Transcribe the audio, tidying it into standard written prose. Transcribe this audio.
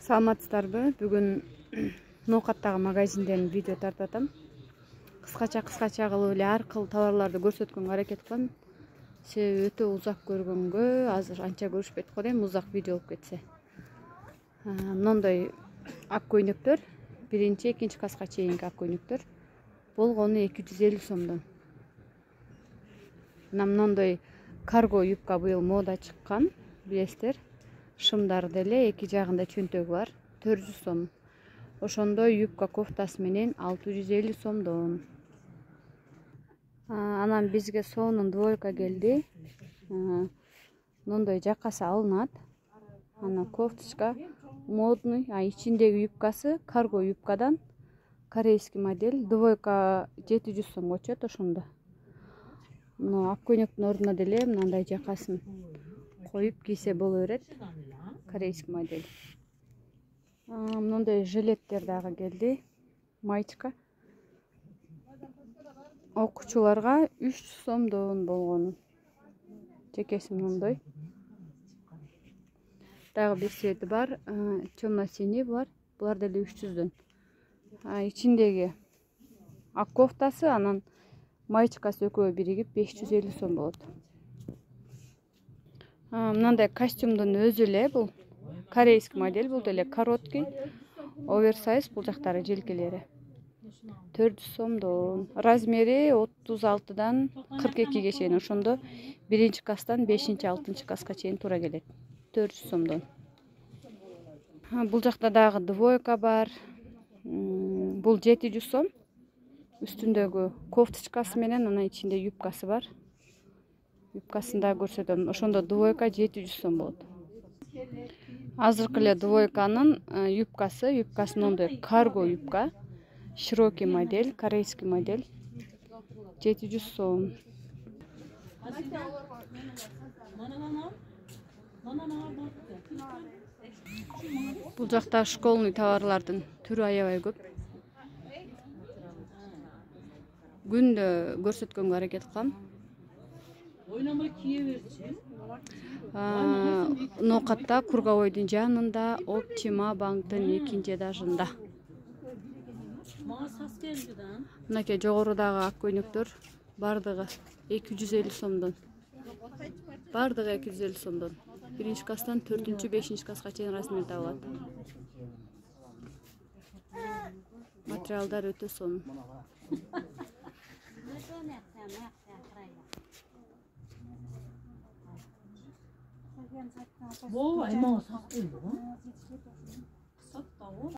Саламатсыздарбы? Бүгүн Ноокаттагы магазинден видео тартып атам. Кыскача кылып эле ар кыл товарларды көрсөткөнгө аракет кылам. Себеби өтө узак көргөнгө азыр анча көрүшпөйт го дейм, узак видео болуп кетсе. Мындай ак көйнөктөр, биринчи, экинчи класска чейинки ак көйнөктөр болгону 250 сомдон. Мындай карго юбка быйыл мода чыккан, билесиздер. Шымдар деле, эки жагында чөнтөгү бар, 400 сом. Ошондой юбка кофтасы менен 650 сомдон. Анан бизге сонун двойка келди. Мындай жакасы алынат. Ана кофточка модный, ичиндеги юбкасы карго юбкадан, корейский модель. Двойка 700 сомго чөт ошондо. Ак көйнөктүн ордуна деле мындай жакасын коюп кийсе боло берет. Корейский модель. Мындай жилеттер дагы келди. Маечка. Окуучуларга 300 сомдон болгону. Жекеси мындай. Дагы бир цвети бар, темно-синий бар. Булар деле 300дөн. Ичиндеги ак кофтасы, анан маечкасы экөө биригип 550 сом болот. Мындай костюмдун өзү эле бул корейский модель, бул деле короткий, оверсайз, бул жактары желкелери. 400 сомдон. Размери 36дан 42ге чейин. Ошондо биринчи класстан 5-6 класска чейин туура келет. 400 сомдон. Бул жакта дагы двойка бар. Бул 700 сом. Үстүндөгү кофточкасы менен анан ичинде юбкасы бар. Юбкасын да көрсөтөм. Ошондо двойка 700 сом болот. Азыркы эле двойканын юбкасы мындай карго юбка. Широкий модель, корейский модель. 700 сом. Бул жакта школный товарлардын түрү аябай көп. Күндө көрсөткөнгө аракет кылам. Oynamay kiye versin. Ноокатта Кургабойдун жанында Optima банктын экинчи этажында. Мага сас келди да. Мынакей жогорудагы ак көйнөктөр бардыгы 250 сомдон. Бардыгы 250 сомдон. Биринчи класстан 4-5 класска чейин размер табылат. Материалдар өтө сонун. 뭐, 엄마가 샀어 이거?